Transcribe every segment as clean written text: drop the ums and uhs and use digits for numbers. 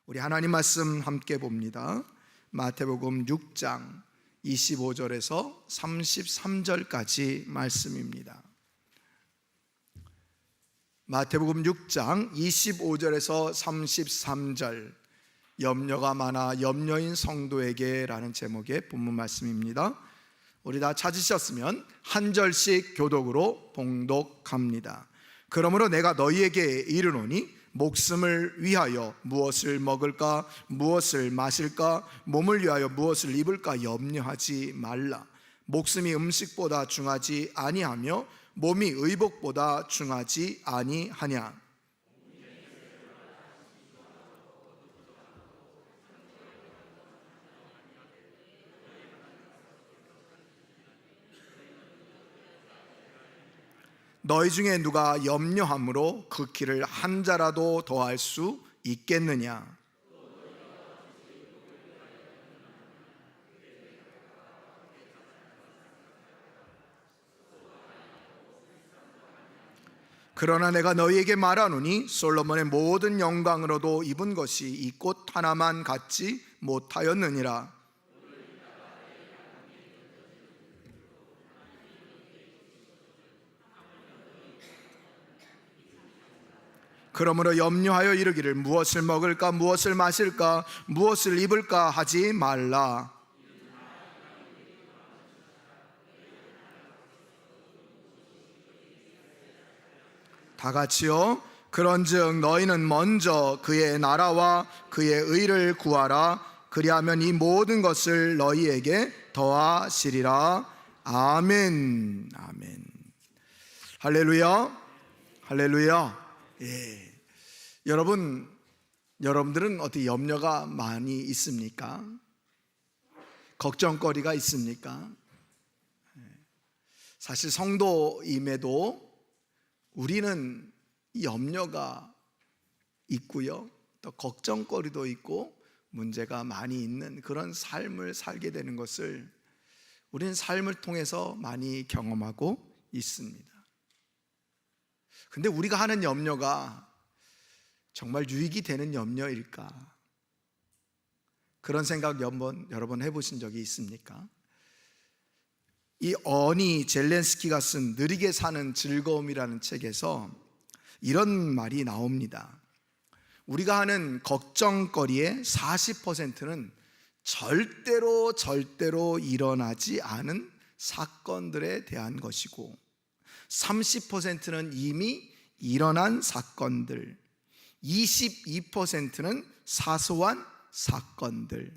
우리 하나님 말씀 함께 봅니다. 마태복음 6장 25절에서 33절까지 말씀입니다. 마태복음 6장 25절에서 33절, 염려가 많아 염려인 성도에게 라는 제목의 본문 말씀입니다. 우리 다 찾으셨으면 한 절씩 교독으로 봉독합니다. 그러므로 내가 너희에게 이르노니 목숨을 위하여 무엇을 먹을까, 무엇을 마실까, 몸을 위하여 무엇을 입을까 염려하지 말라. 목숨이 음식보다 중하지 아니하며 몸이 의복보다 중하지 아니하냐. 너희 중에 누가 염려함으로 그 키를 한 자라도 더할 수 있겠느냐. 그러나 내가 너희에게 말하노니 솔로몬의 모든 영광으로도 입은 것이 이 꽃 하나만 갖지 못하였느니라. 그러므로 염려하여 이르기를 무엇을 먹을까, 무엇을 마실까, 무엇을 입을까 하지 말라. 다 같이요. 그런즉 너희는 먼저 그의 나라와 그의 의를 구하라. 그리하면 이 모든 것을 너희에게 더하시리라. 아멘. 아멘. 할렐루야. 할렐루야. 예. 여러분들은 어떻게 염려가 많이 있습니까? 걱정거리가 있습니까? 사실 성도임에도 우리는 염려가 있고요, 또 걱정거리도 있고 문제가 많이 있는 그런 삶을 살게 되는 것을 우리는 삶을 통해서 많이 경험하고 있습니다. 근데 우리가 하는 염려가 정말 유익이 되는 염려일까? 그런 생각 여러분 해보신 적이 있습니까? 이 어니 젤렌스키가 쓴 느리게 사는 즐거움이라는 책에서 이런 말이 나옵니다. 우리가 하는 걱정거리의 40%는 절대로 일어나지 않은 사건들에 대한 것이고 30%는 이미 일어난 사건들, 22%는 사소한 사건들,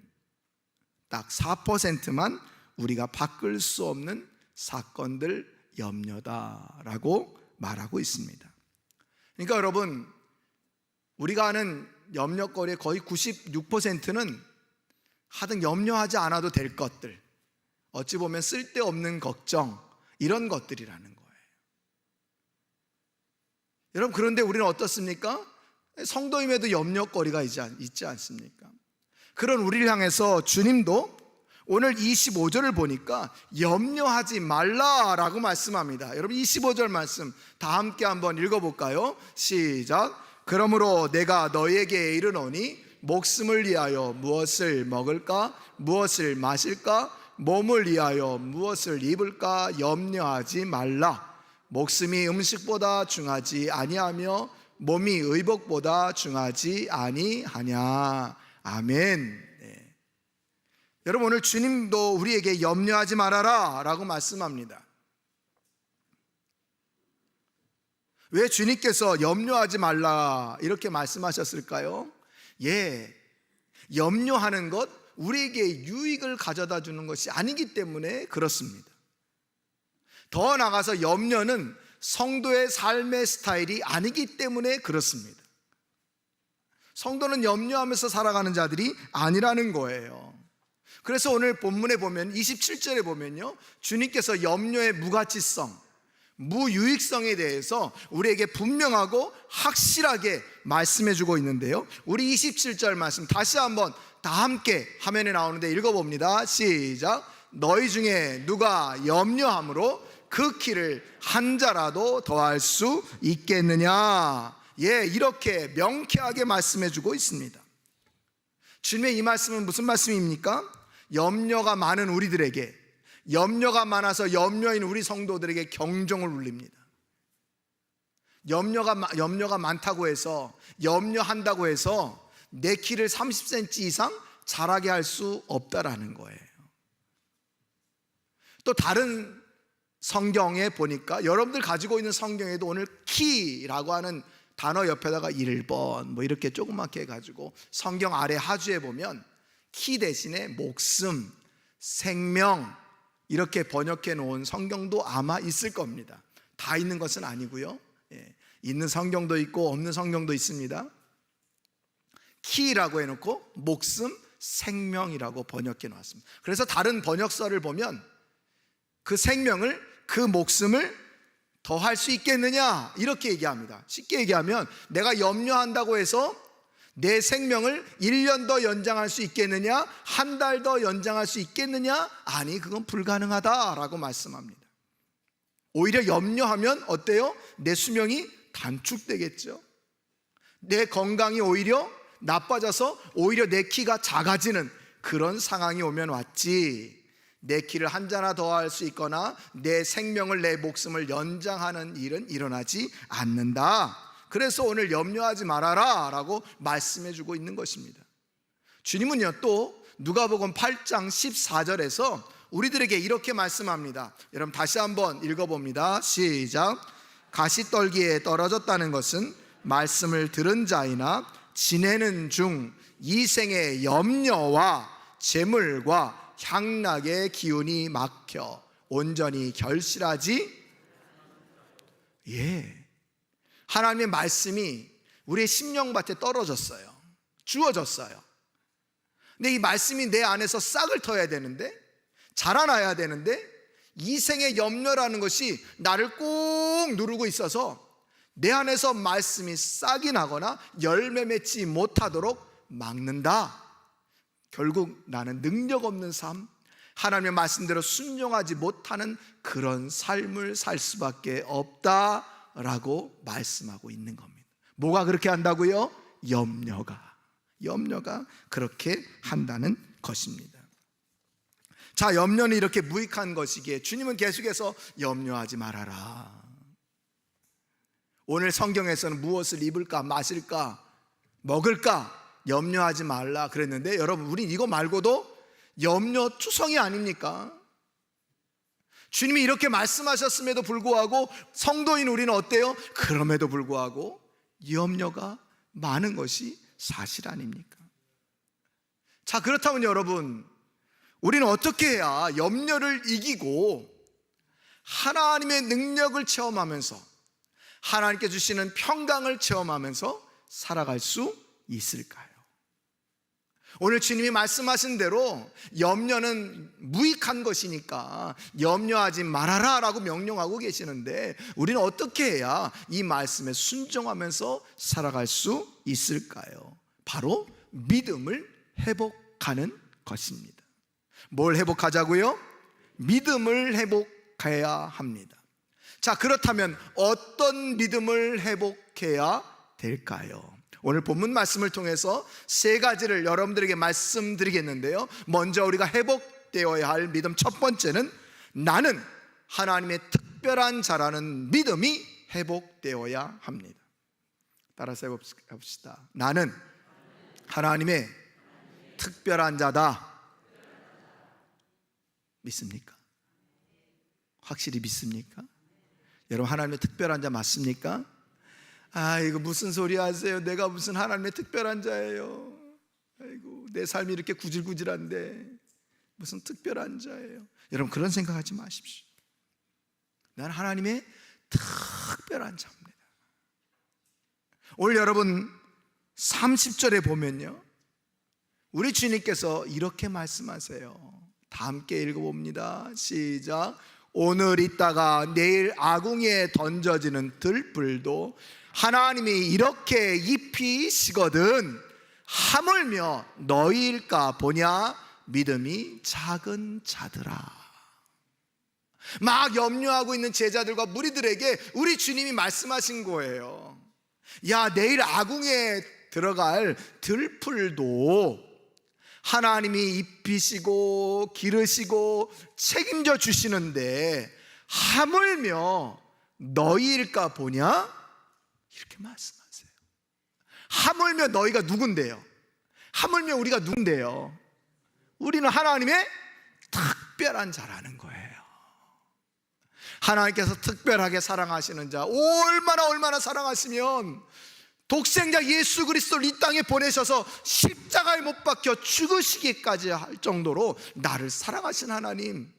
딱 4%만 우리가 바꿀 수 없는 사건들 염려다라고 말하고 있습니다. 그러니까 여러분, 우리가 하는 염려거리의 거의 96%는 하등 염려하지 않아도 될 것들, 어찌 보면 쓸데없는 걱정, 이런 것들이라는 거예요. 여러분, 그런데 우리는 어떻습니까? 성도임에도 염려거리가 있지 않습니까? 그런 우리를 향해서 주님도 오늘 25절을 보니까 염려하지 말라라고 말씀합니다. 여러분, 25절 말씀 다 함께 한번 읽어볼까요? 시작. 그러므로 내가 너희에게 이르노니 목숨을 위하여 무엇을 먹을까, 무엇을 마실까, 몸을 위하여 무엇을 입을까 염려하지 말라. 목숨이 음식보다 중하지 아니하며 몸이 의복보다 중하지 아니하냐. 아멘. 네. 여러분, 오늘 주님도 우리에게 염려하지 말아라 라고 말씀합니다. 왜 주님께서 염려하지 말라 이렇게 말씀하셨을까요? 염려하는 것, 우리에게 유익을 가져다 주는 것이 아니기 때문에 그렇습니다. 더 나아가서 염려는 성도의 삶의 스타일이 아니기 때문에 그렇습니다. 성도는 염려하면서 살아가는 자들이 아니라는 거예요. 그래서 오늘 본문에 보면 27절에 보면요, 주님께서 염려의 무가치성, 무유익성에 대해서 우리에게 분명하고 확실하게 말씀해 주고 있는데요, 우리 27절 말씀 다시 한번 다 함께 화면에 나오는데 읽어봅니다. 시작. 너희 중에 누가 염려함으로 그 키를 한 자라도 더할 수 있겠느냐. 이렇게 명쾌하게 말씀해 주고 있습니다. 주님의 이 말씀은 무슨 말씀입니까? 염려가 많은 우리들에게, 염려가 많아서 염려인 우리 성도들에게 경종을 울립니다. 염려가 많다고 해서, 염려한다고 해서 내 키를 30cm 이상 자라게 할 수 없다라는 거예요. 또 다른 성경에 보니까, 여러분들 가지고 있는 성경에도 오늘 키라고 하는 단어 옆에다가 1번 뭐 이렇게 조그맣게 해가지고 성경 아래 하주에 보면 키 대신에 목숨, 생명 이렇게 번역해 놓은 성경도 아마 있을 겁니다. 다 있는 것은 아니고요. 있는 성경도 있고 없는 성경도 있습니다. 키라고 해놓고 목숨, 생명이라고 번역해 놓았습니다. 그래서 다른 번역서를 보면 그 생명을, 그 목숨을 더 할 수 있겠느냐 이렇게 얘기합니다. 쉽게 얘기하면 내가 염려한다고 해서 내 생명을 1년 더 연장할 수 있겠느냐, 한 달 더 연장할 수 있겠느냐? 아니, 그건 불가능하다라고 말씀합니다. 오히려 염려하면 어때요? 내 수명이 단축되겠죠. 내 건강이 오히려 나빠져서 오히려 내 키가 작아지는 그런 상황이 오면 왔지, 내 키를 한 자나 더 할 수 있거나 내 생명을, 내 목숨을 연장하는 일은 일어나지 않는다. 그래서 오늘 염려하지 말아라 라고 말씀해 주고 있는 것입니다. 주님은요, 또 누가복음 8장 14절에서 우리들에게 이렇게 말씀합니다. 여러분 다시 한번 읽어봅니다. 시작. 가시떨기에 떨어졌다는 것은 말씀을 들은 자이나 지내는 중 이 생의 염려와 재물과 향락의 기운이 막혀 온전히 결실하지. 하나님의 말씀이 우리의 심령밭에 떨어졌어요. 주어졌어요. 근데 이 말씀이 내 안에서 싹을 터야 되는데, 자라나야 되는데, 이 생의 염려라는 것이 나를 꼭 누르고 있어서 내 안에서 말씀이 싹이 나거나 열매 맺지 못하도록 막는다. 결국 나는 능력 없는 삶, 하나님의 말씀대로 순종하지 못하는 그런 삶을 살 수밖에 없다라고 말씀하고 있는 겁니다. 뭐가 그렇게 한다고요? 염려가 그렇게 한다는 것입니다. 자, 염려는 이렇게 무익한 것이기에 주님은 계속해서 염려하지 말아라. 오늘 성경에서는 무엇을 입을까, 마실까, 먹을까 염려하지 말라 그랬는데, 여러분 우린 이거 말고도 염려투성이 아닙니까? 주님이 이렇게 말씀하셨음에도 불구하고 성도인 우리는 어때요? 그럼에도 불구하고 염려가 많은 것이 사실 아닙니까? 자, 그렇다면 여러분, 우리는 어떻게 해야 염려를 이기고 하나님의 능력을 체험하면서 하나님께 주시는 평강을 체험하면서 살아갈 수 있을까요? 오늘 주님이 말씀하신 대로 염려는 무익한 것이니까 염려하지 말아라 라고 명령하고 계시는데, 우리는 어떻게 해야 이 말씀에 순종하면서 살아갈 수 있을까요? 바로 믿음을 회복하는 것입니다. 뭘 회복하자고요? 믿음을 회복해야 합니다. 자, 그렇다면 어떤 믿음을 회복해야 될까요? 오늘 본문 말씀을 통해서 세 가지를 여러분들에게 말씀드리겠는데요, 먼저 우리가 회복되어야 할 믿음 첫 번째는 나는 하나님의 특별한 자라는 믿음이 회복되어야 합니다. 따라서 해봅시다. 나는 하나님의 특별한 자다. 믿습니까? 확실히 믿습니까? 여러분 하나님의 특별한 자 맞습니까? 이거 무슨 소리 하세요? 내가 무슨 하나님의 특별한 자예요? 아이고, 내 삶이 이렇게 구질구질한데 무슨 특별한 자예요? 여러분 그런 생각하지 마십시오. 나는 하나님의 특별한 자입니다. 오늘 여러분 30절에 보면요, 우리 주님께서 이렇게 말씀하세요. 다 함께 읽어봅니다. 시작. 오늘 있다가 내일 아궁이에 던져지는 들불도 하나님이 이렇게 입히시거든 하물며 너희일까 보냐 믿음이 작은 자들아. 막 염려하고 있는 제자들과 무리들에게 우리 주님이 말씀하신 거예요. 야, 내일 아궁이에 들어갈 들풀도 하나님이 입히시고 기르시고 책임져 주시는데 하물며 너희일까 보냐? 이렇게 말씀하세요. 하물며 너희가 누군데요? 하물며 우리가 누군데요? 우리는 하나님의 특별한 자라는 거예요. 하나님께서 특별하게 사랑하시는 자, 얼마나 사랑하시면 독생자 예수 그리스도를 이 땅에 보내셔서 십자가에 못 박혀 죽으시기까지 할 정도로 나를 사랑하신 하나님,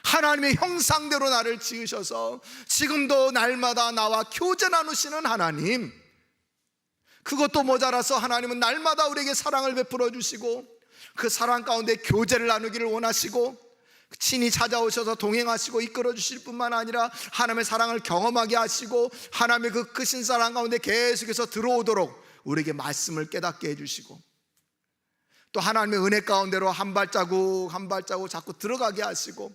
하나님의 형상대로 나를 지으셔서 지금도 날마다 나와 교제 나누시는 하나님, 그것도 모자라서 하나님은 날마다 우리에게 사랑을 베풀어 주시고 그 사랑 가운데 교제를 나누기를 원하시고 친히 찾아오셔서 동행하시고 이끌어 주실 뿐만 아니라 하나님의 사랑을 경험하게 하시고 하나님의 그 크신 사랑 가운데 계속해서 들어오도록 우리에게 말씀을 깨닫게 해주시고 또 하나님의 은혜 가운데로 한 발자국 자꾸 들어가게 하시고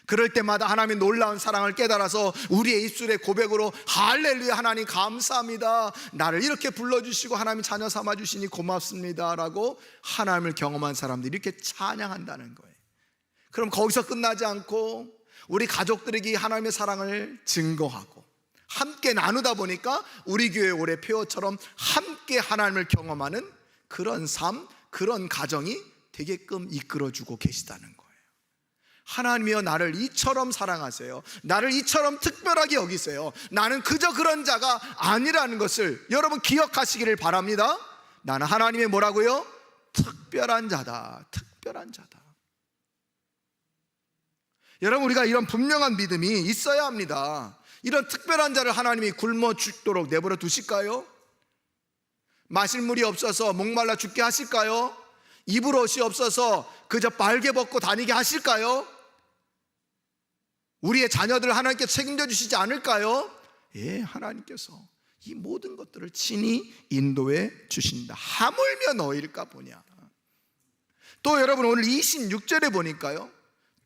그럴 때마다 하나님의 놀라운 사랑을 깨달아서 우리의 입술의 고백으로 할렐루야 하나님 감사합니다, 나를 이렇게 불러주시고 하나님 자녀 삼아주시니 고맙습니다 라고 하나님을 경험한 사람들이 이렇게 찬양한다는 거예요. 그럼 거기서 끝나지 않고 우리 가족들에게 하나님의 사랑을 증거하고 함께 나누다 보니까 우리 교회 올해 표어처럼 함께 하나님을 경험하는 그런 삶, 그런 가정이 되게끔 이끌어주고 계시다는 거예요. 하나님이여 나를 이처럼 사랑하세요, 나를 이처럼 특별하게 여기세요, 나는 그저 그런 자가 아니라는 것을 여러분 기억하시기를 바랍니다. 나는 하나님의 뭐라고요? 특별한 자다, 특별한 자다. 여러분, 우리가 이런 분명한 믿음이 있어야 합니다. 이런 특별한 자를 하나님이 굶어 죽도록 내버려 두실까요? 마실 물이 없어서 목말라 죽게 하실까요? 입을 옷이 없어서 그저 빨개 벗고 다니게 하실까요? 우리의 자녀들을 하나님께 책임져 주시지 않을까요? 예, 하나님께서 이 모든 것들을 친히 인도해 주신다. 하물며 너희일까 보냐. 또 여러분, 오늘 26절에 보니까요,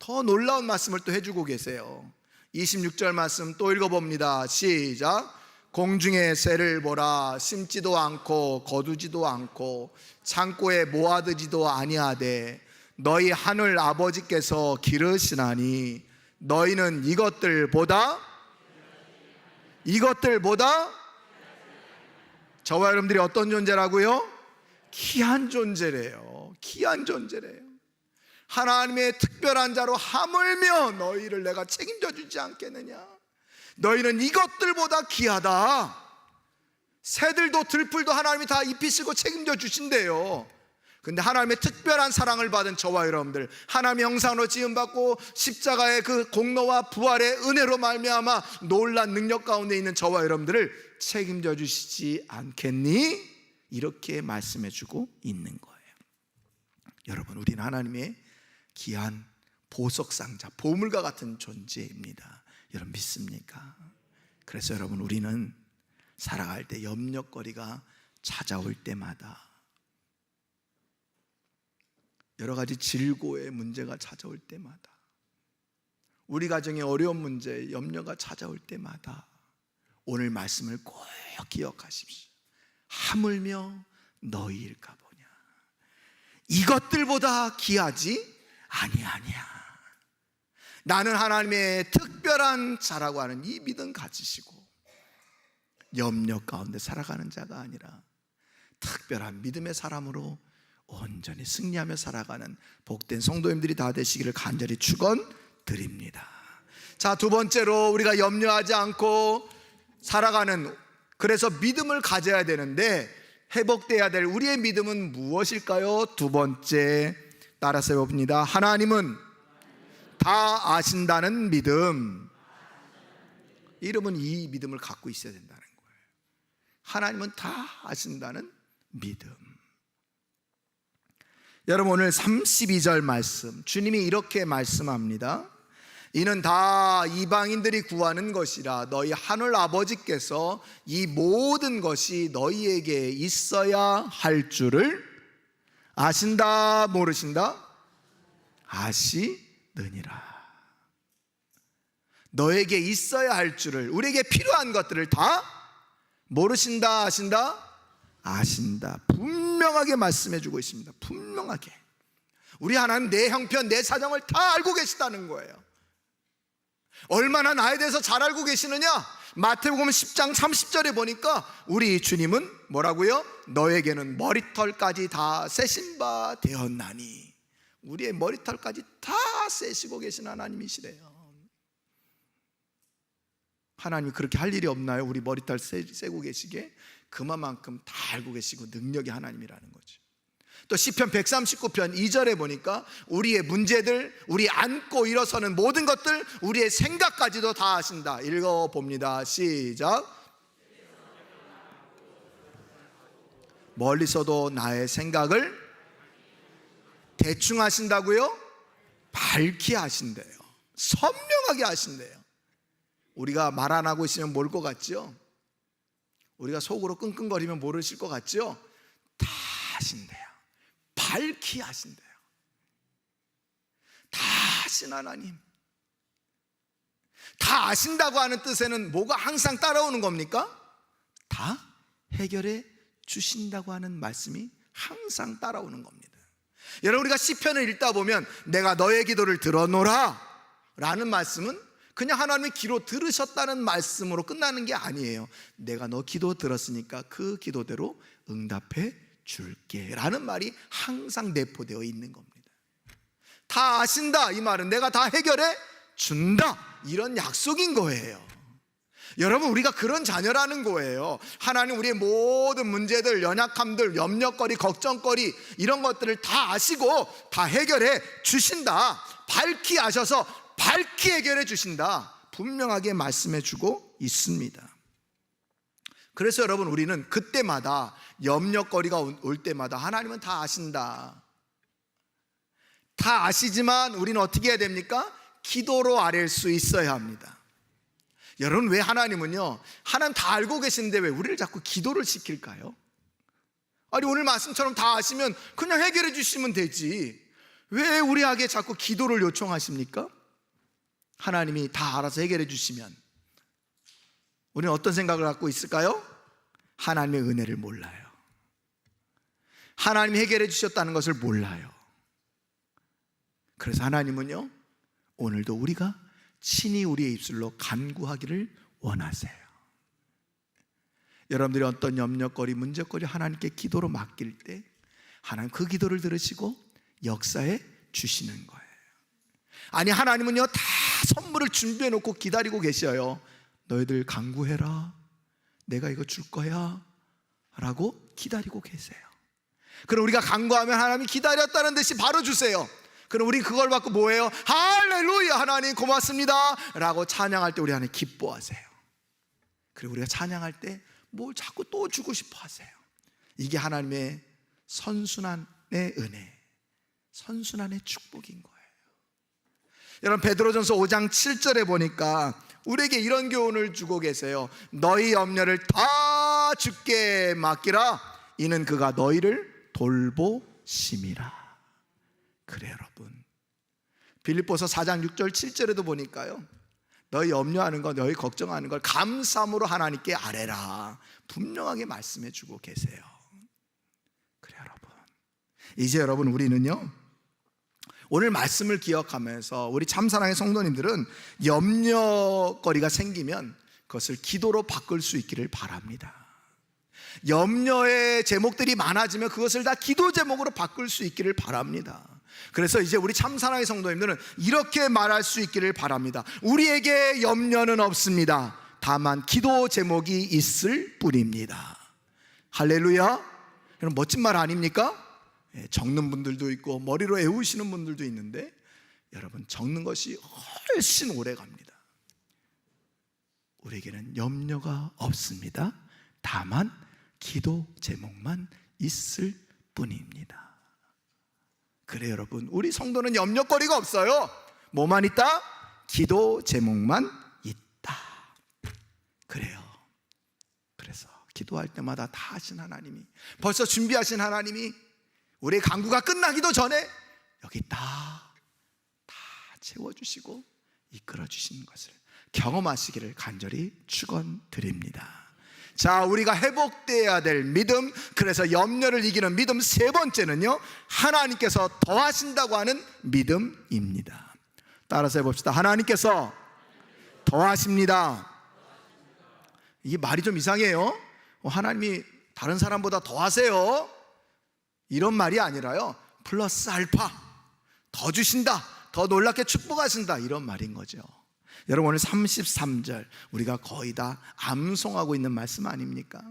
더 놀라운 말씀을 또 해주고 계세요. 26절 말씀 또 읽어봅니다. 시작. 공중의 새를 보라. 심지도 않고 거두지도 않고 창고에 모아두지도 아니하되 너희 하늘 아버지께서 기르시나니 너희는 이것들보다 저와 여러분들이 어떤 존재라고요? 귀한 존재래요. 귀한 존재래요. 하나님의 특별한 자로 하물며 너희를 내가 책임져 주지 않겠느냐. 너희는 이것들보다 귀하다. 새들도 들풀도 하나님이 다 입히시고 책임져 주신대요. 근데 하나님의 특별한 사랑을 받은 저와 여러분들, 하나님의 형상으로 지음받고 십자가의 그 공로와 부활의 은혜로 말미암아 놀란 능력 가운데 있는 저와 여러분들을 책임져 주시지 않겠니? 이렇게 말씀해 주고 있는 거예요. 여러분, 우리는 하나님의 귀한 보석상자, 보물과 같은 존재입니다. 여러분 믿습니까? 그래서 여러분, 우리는 살아갈 때 염려거리가 찾아올 때마다, 여러 가지 질고의 문제가 찾아올 때마다, 우리 가정의 어려운 문제, 염려가 찾아올 때마다 오늘 말씀을 꼭 기억하십시오. 하물며 너희일까 보냐. 이것들보다 귀하지? 아니야. 나는 하나님의 특별한 자라고 하는 이 믿음 가지시고 염려 가운데 살아가는 자가 아니라 특별한 믿음의 사람으로 온전히 승리하며 살아가는 복된 성도님들이 다 되시기를 간절히 축원드립니다. 자, 두 번째로 우리가 염려하지 않고 살아가는, 그래서 믿음을 가져야 되는데 회복돼야 될 우리의 믿음은 무엇일까요? 두 번째, 따라서 해봅니다. 하나님은 다 아신다는 믿음. 이러면 이 믿음을 갖고 있어야 된다는 거예요. 하나님은 다 아신다는 믿음. 여러분, 오늘 32절 말씀, 주님이 이렇게 말씀합니다. 이는 다 이방인들이 구하는 것이라 너희 하늘 아버지께서 이 모든 것이 너희에게 있어야 할 줄을 아신다, 모르신다? 아시느니라. 너에게 있어야 할 줄을, 우리에게 필요한 것들을 다 모르신다, 아신다? 아신다. 분명하게 말씀해 주고 있습니다. 분명하게. 우리 하나님 내 형편, 내 사정을 다 알고 계시다는 거예요. 얼마나 나에 대해서 잘 알고 계시느냐? 마태복음 10장 30절에 보니까 우리 주님은 뭐라고요? 너에게는 머리털까지 다 세신 바 되었나니. 우리의 머리털까지 다 세시고 계신 하나님이시래요. 하나님이 그렇게 할 일이 없나요? 우리 머리털 세고 계시게? 그만큼 다 알고 계시고 능력이 하나님이라는 거죠. 또 시편 139편 2절에 보니까 우리의 문제들, 우리 안고 일어서는 모든 것들, 우리의 생각까지도 다 아신다. 읽어봅니다. 시작. 멀리서도 나의 생각을 대충 하신다고요? 밝히 하신대요. 선명하게 하신대요. 우리가 말 안 하고 있으면 모를 것 같죠? 우리가 속으로 끙끙거리면 모르실 것 같죠? 다 하신대요. 밝히 하신대요. 다 아신 하나님. 다 아신다고 하는 뜻에는 뭐가 항상 따라오는 겁니까? 다 해결해 주신다고 하는 말씀이 항상 따라오는 겁니다. 여러분, 우리가 시편을 읽다 보면 내가 너의 기도를 들어노라 라는 말씀은 그냥 하나님의 기도 들으셨다는 말씀으로 끝나는 게 아니에요. 내가 너 기도 들었으니까 그 기도대로 응답해 줄게 라는 말이 항상 내포되어 있는 겁니다. 다 아신다, 이 말은 내가 다 해결해 준다, 이런 약속인 거예요. 여러분, 우리가 그런 자녀라는 거예요. 하나님 우리의 모든 문제들, 연약함들, 염려거리, 걱정거리, 이런 것들을 다 아시고 다 해결해 주신다. 밝히 아셔서 밝히 해결해 주신다. 분명하게 말씀해 주고 있습니다. 그래서 여러분, 우리는 그때마다 염려거리가 올 때마다 하나님은 다 아신다. 다 아시지만 우리는 어떻게 해야 됩니까? 기도로 아랠 수 있어야 합니다. 여러분, 왜 하나님은요, 하나님 다 알고 계시는데 왜 우리를 자꾸 기도를 시킬까요? 아니, 오늘 말씀처럼 다 아시면 그냥 해결해 주시면 되지, 왜 우리에게 자꾸 기도를 요청하십니까? 하나님이 다 알아서 해결해 주시면 우리는 어떤 생각을 갖고 있을까요? 하나님의 은혜를 몰라요. 하나님이 해결해 주셨다는 것을 몰라요. 그래서 하나님은요, 오늘도 우리가 친히 우리의 입술로 간구하기를 원하세요. 여러분들이 어떤 염려거리, 문제거리 하나님께 기도로 맡길 때 하나님 그 기도를 들으시고 역사해 주시는 거예요. 아니, 하나님은요 다 선물을 준비해 놓고 기다리고 계셔요. 너희들 간구해라, 내가 이거 줄 거야 라고 기다리고 계세요. 그럼 우리가 간구하면 하나님이 기다렸다는 듯이 바로 주세요. 그럼 우리 그걸 받고 뭐해요? 할렐루야, 하나님 고맙습니다 라고 찬양할 때 우리 안에 기뻐하세요. 그리고 우리가 찬양할 때 뭘 자꾸 또 주고 싶어 하세요. 이게 하나님의 선순환의 은혜, 선순환의 축복인 거예요. 여러분, 베드로전서 5장 7절에 보니까 우리에게 이런 교훈을 주고 계세요. 너희 염려를 다 주께 맡기라, 이는 그가 너희를 돌보심이라. 그래 여러분, 빌립보서 4장 6절 7절에도 보니까요, 너희 염려하는 것, 너희 걱정하는 걸 감사함으로 하나님께 아뢰라, 분명하게 말씀해 주고 계세요. 그래 여러분, 이제 여러분, 우리는요 오늘 말씀을 기억하면서 우리 참사랑의 성도님들은 염려거리가 생기면 그것을 기도로 바꿀 수 있기를 바랍니다. 염려의 제목들이 많아지면 그것을 다 기도 제목으로 바꿀 수 있기를 바랍니다. 그래서 이제 우리 참사랑의 성도님들은 이렇게 말할 수 있기를 바랍니다. 우리에게 염려는 없습니다. 다만 기도 제목이 있을 뿐입니다. 할렐루야. 여러분, 멋진 말 아닙니까? 적는 분들도 있고 머리로 외우시는 분들도 있는데, 여러분, 적는 것이 훨씬 오래 갑니다. 우리에게는 염려가 없습니다. 다만 기도 제목만 있을 뿐입니다. 그래 여러분, 우리 성도는 염려거리가 없어요. 뭐만 있다? 기도 제목만 있다. 그래요. 그래서 기도할 때마다 다 하신 하나님이, 벌써 준비하신 하나님이 우리의 간구가 끝나기도 전에 여기 다 채워주시고 이끌어주시는 것을 경험하시기를 간절히 축원드립니다. 자, 우리가 회복되어야 될 믿음, 그래서 염려를 이기는 믿음 세 번째는요, 하나님께서 더하신다고 하는 믿음입니다. 따라서 해봅시다. 하나님께서 더하십니다. 이게 말이 좀 이상해요. 하나님이 다른 사람보다 더하세요, 이런 말이 아니라요, 플러스 알파, 더 주신다, 더 놀랍게 축복하신다, 이런 말인 거죠. 여러분, 오늘 33절 우리가 거의 다 암송하고 있는 말씀 아닙니까?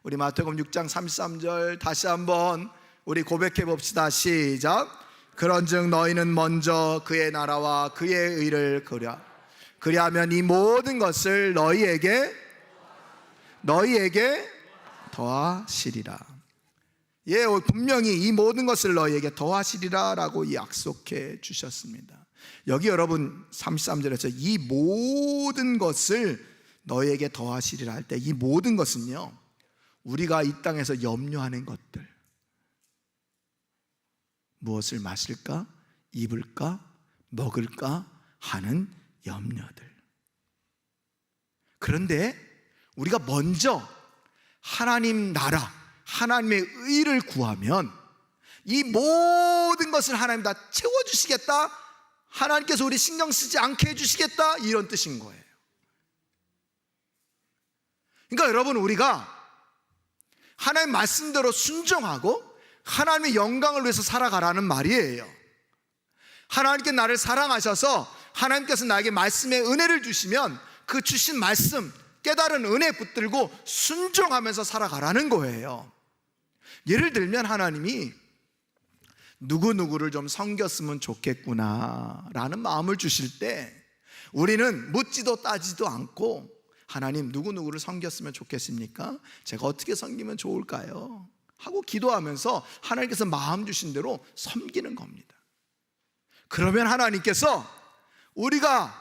우리 마태복음 6장 33절 다시 한번 우리 고백해 봅시다. 시작. 그런즉 너희는 먼저 그의 나라와 그의 의를 구하라. 그리하면 이 모든 것을 너희에게 더하시리라. 예, 분명히 이 모든 것을 너희에게 더하시리라 라고 약속해 주셨습니다. 여기 여러분 33절에서 이 모든 것을 너희에게 더하시리라 할 때, 이 모든 것은요, 우리가 이 땅에서 염려하는 것들, 무엇을 마실까, 입을까, 먹을까 하는 염려들. 그런데 우리가 먼저 하나님 나라, 하나님의 의를 구하면 이 모든 것을 하나님 다 채워주시겠다, 하나님께서 우리 신경 쓰지 않게 해주시겠다, 이런 뜻인 거예요. 그러니까 여러분, 우리가 하나님 말씀대로 순종하고 하나님의 영광을 위해서 살아가라는 말이에요. 하나님께 나를 사랑하셔서 하나님께서 나에게 말씀의 은혜를 주시면 그 주신 말씀, 깨달은 은혜 붙들고 순종하면서 살아가라는 거예요. 예를 들면 하나님이 누구누구를 좀 섬겼으면 좋겠구나 라는 마음을 주실 때, 우리는 묻지도 따지도 않고 하나님, 누구누구를 섬겼으면 좋겠습니까? 제가 어떻게 섬기면 좋을까요? 하고 기도하면서 하나님께서 마음 주신 대로 섬기는 겁니다. 그러면 하나님께서 우리가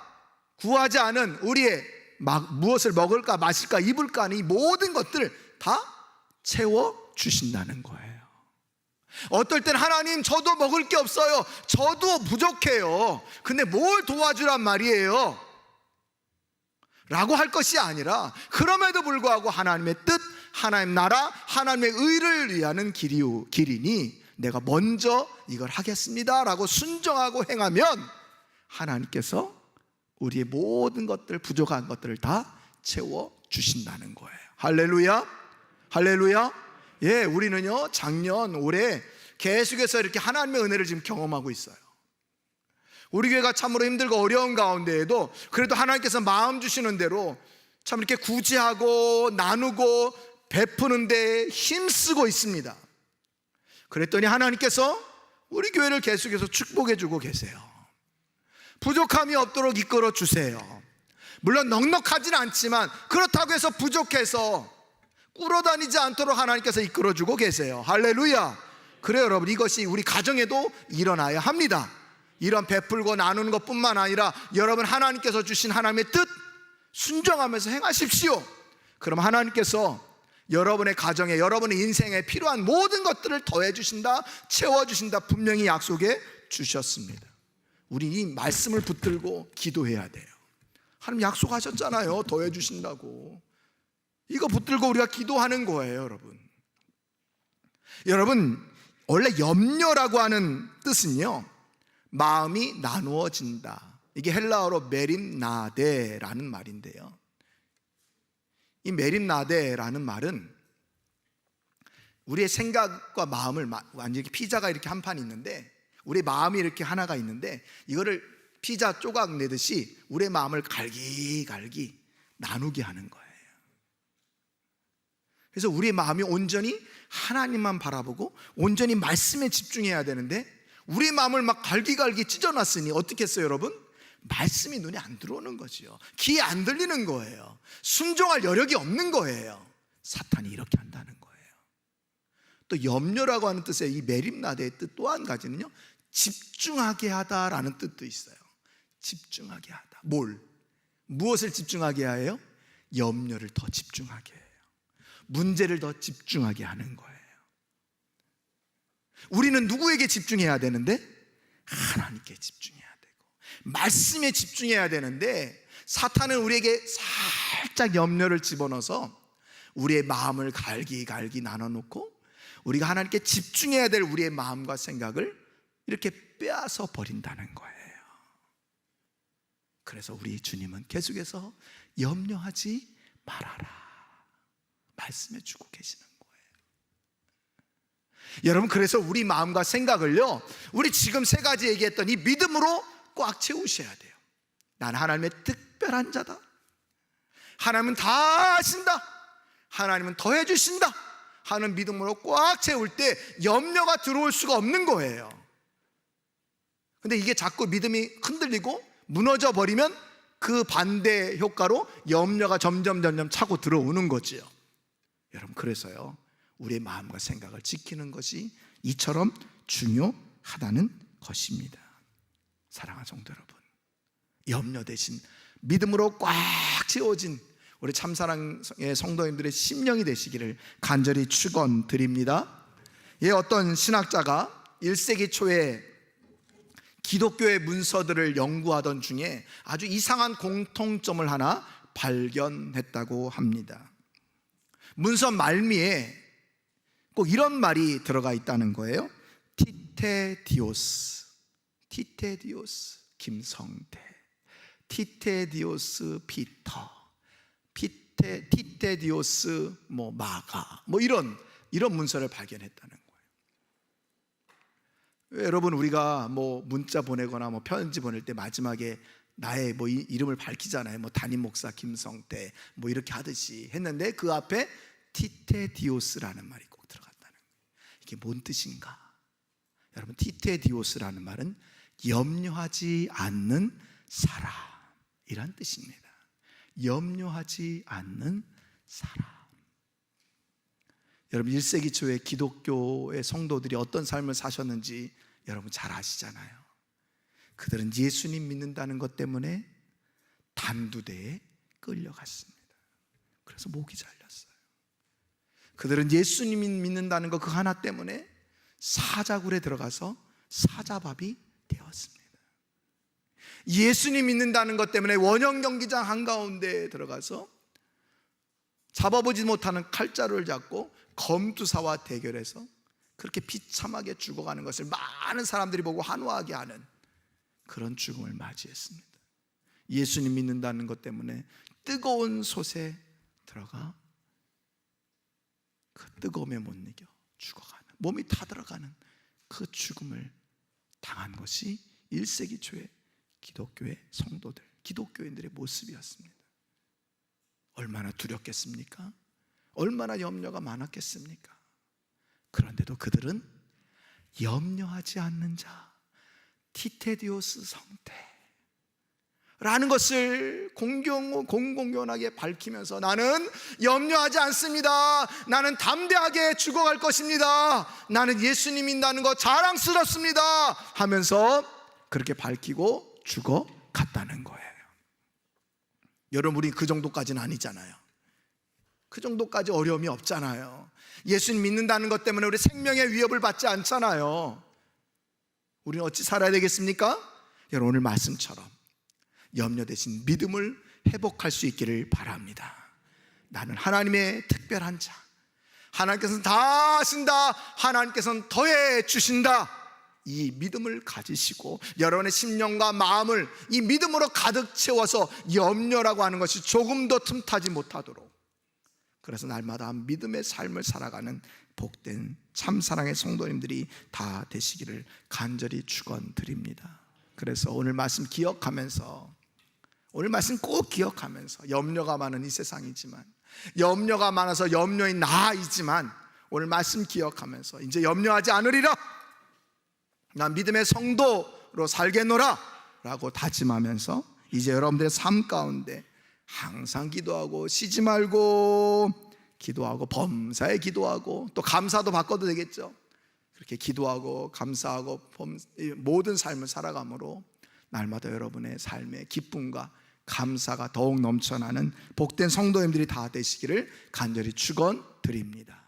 구하지 않은 우리의 무엇을 먹을까, 마실까, 입을까 하는 이 모든 것들을 다 채워주신다는 거예요. 어떨 땐 하나님, 저도 먹을 게 없어요, 저도 부족해요, 근데 뭘 도와주란 말이에요? 라고 할 것이 아니라, 그럼에도 불구하고 하나님의 뜻, 하나님 나라, 하나님의 의를 위하는 길이니 내가 먼저 이걸 하겠습니다 라고 순종하고 행하면 하나님께서 우리의 모든 것들, 부족한 것들을 다 채워주신다는 거예요. 할렐루야, 할렐루야. 예, 우리는요, 작년, 올해 계속해서 이렇게 하나님의 은혜를 지금 경험하고 있어요. 우리 교회가 참으로 힘들고 어려운 가운데에도 그래도 하나님께서 마음 주시는 대로 참 이렇게 구제하고 나누고 베푸는 데 힘쓰고 있습니다. 그랬더니 하나님께서 우리 교회를 계속해서 축복해 주고 계세요. 부족함이 없도록 이끌어 주세요. 물론 넉넉하진 않지만 그렇다고 해서 부족해서 꿇어다니지 않도록 하나님께서 이끌어주고 계세요. 할렐루야. 그래요, 여러분, 이것이 우리 가정에도 일어나야 합니다. 이런 베풀고 나누는 것뿐만 아니라 여러분, 하나님께서 주신 하나님의 뜻 순종하면서 행하십시오. 그럼 하나님께서 여러분의 가정에, 여러분의 인생에 필요한 모든 것들을 더해 주신다, 채워주신다, 분명히 약속해 주셨습니다. 우리 이 말씀을 붙들고 기도해야 돼요. 하나님 약속하셨잖아요, 더해 주신다고. 이거 붙들고 우리가 기도하는 거예요, 여러분. 여러분, 원래 염려라고 하는 뜻은요, 마음이 나누어진다. 이게 헬라어로 메림나데라는 말인데요, 이 메림나데라는 말은 우리의 생각과 마음을 완전히 피자가 이렇게 한 판 있는데, 우리 마음이 이렇게 하나가 있는데, 이거를 피자 조각 내듯이 우리의 마음을 갈기갈기 나누게 하는 거예요. 그래서 우리의 마음이 온전히 하나님만 바라보고 온전히 말씀에 집중해야 되는데, 우리의 마음을 막 갈기갈기 찢어놨으니 어떻게 했어요, 여러분? 말씀이 눈에 안 들어오는 거지요. 귀에 안 들리는 거예요. 순종할 여력이 없는 거예요. 사탄이 이렇게 한다는 거예요. 또 염려라고 하는 뜻의 이 메림나데의 뜻 또 한 가지는요, 집중하게 하다라는 뜻도 있어요. 집중하게 하다. 무엇을 집중하게 해요? 염려를 더 집중하게 해요. 문제를 더 집중하게 하는 거예요. 우리는 누구에게 집중해야 되는데? 하나님께 집중해야 되고 말씀에 집중해야 되는데, 사탄은 우리에게 살짝 염려를 집어넣어서 우리의 마음을 갈기갈기 나눠놓고 우리가 하나님께 집중해야 될 우리의 마음과 생각을 이렇게 빼앗아 버린다는 거예요. 그래서 우리 주님은 계속해서 염려하지 말아라 말씀해 주고 계시는 거예요. 여러분, 그래서 우리 마음과 생각을요, 우리 지금 세 가지 얘기했던 이 믿음으로 꽉 채우셔야 돼요. 난 하나님의 특별한 자다, 하나님은 다 하신다, 하나님은 더해 주신다 하는 믿음으로 꽉 채울 때 염려가 들어올 수가 없는 거예요. 근데 이게 자꾸 믿음이 흔들리고 무너져 버리면 그 반대 효과로 염려가 점점 차고 들어오는 거지요. 여러분, 그래서요, 우리의 마음과 생각을 지키는 것이 이처럼 중요하다는 것입니다. 사랑하는 성도 여러분, 염려 대신 믿음으로 꽉 채워진 우리 참사랑의 성도님들의 심령이 되시기를 간절히 축원드립니다. 어떤 신학자가 1세기 초에 기독교의 문서들을 연구하던 중에 아주 이상한 공통점을 하나 발견했다고 합니다. 문서 말미에 꼭 이런 말이 들어가 있다는 거예요. 티테디오스 김성태, 티테디오스 피터, 티테디오스 마가, 이런 문서를 발견했다는 거예요. 여러분, 우리가 문자 보내거나 편지 보낼 때 마지막에 나의 이름을 밝히잖아요. 담임 목사 김성태 이렇게 하듯이 했는데 그 앞에 티테디오스라는 말이 꼭 들어갔다는 거예요. 이게 뭔 뜻인가? 여러분, 티테디오스라는 말은 염려하지 않는 사람이란 뜻입니다. 염려하지 않는 사람. 여러분, 1세기 초에 기독교의 성도들이 어떤 삶을 사셨는지 여러분 잘 아시잖아요. 그들은 예수님 믿는다는 것 때문에 단두대에 끌려갔습니다. 그래서 목이 잘렸어요. 그들은 예수님 믿는다는 것 그 하나 때문에 사자굴에 들어가서 사자밥이 되었습니다. 예수님 믿는다는 것 때문에 원형 경기장 한가운데에 들어가서 잡아보지 못하는 칼자루를 잡고 검투사와 대결해서 그렇게 비참하게 죽어가는 것을 많은 사람들이 보고 한화하게 하는 그런 죽음을 맞이했습니다. 예수님 믿는다는 것 때문에 뜨거운 솥에 들어가 그 뜨거움에 못 이겨 죽어가는, 몸이 타들어가는 그 죽음을 당한 것이 1세기 초의 기독교의 성도들, 기독교인들의 모습이었습니다. 얼마나 두렵겠습니까? 얼마나 염려가 많았겠습니까? 그런데도 그들은 염려하지 않는 자, 티테디오스 성태라는 것을 공공연하게 밝히면서 나는 염려하지 않습니다, 나는 담대하게 죽어갈 것입니다, 나는 예수님 믿는다는 것 자랑스럽습니다 하면서 그렇게 밝히고 죽어갔다는 거예요. 여러분, 우리 그 정도까지는 아니잖아요. 그 정도까지 어려움이 없잖아요. 예수님 믿는다는 것 때문에 우리 생명의 위협을 받지 않잖아요. 우리는 어찌 살아야 되겠습니까? 여러분, 오늘 말씀처럼 염려 대신 믿음을 회복할 수 있기를 바랍니다. 나는 하나님의 특별한 자, 하나님께서는 다 하신다, 하나님께서는 더해 주신다, 이 믿음을 가지시고 여러분의 심령과 마음을 이 믿음으로 가득 채워서 염려라고 하는 것이 조금도 틈타지 못하도록, 그래서 날마다 믿음의 삶을 살아가는 복된 참사랑의 성도님들이 다 되시기를 간절히 축원드립니다. 그래서 오늘 말씀 기억하면서, 오늘 말씀 꼭 기억하면서, 염려가 많은 이 세상이지만, 염려가 많아서 염려인 나이지만 오늘 말씀 기억하면서 이제 염려하지 않으리라, 난 믿음의 성도로 살겠노라 라고 다짐하면서 이제 여러분들의 삶 가운데 항상 기도하고, 쉬지 말고 기도하고, 범사에 기도하고, 또 감사도 바꿔도 되겠죠. 그렇게 기도하고 감사하고 모든 삶을 살아감으로 날마다 여러분의 삶의 기쁨과 감사가 더욱 넘쳐나는 복된 성도님들이 다 되시기를 간절히 축원드립니다.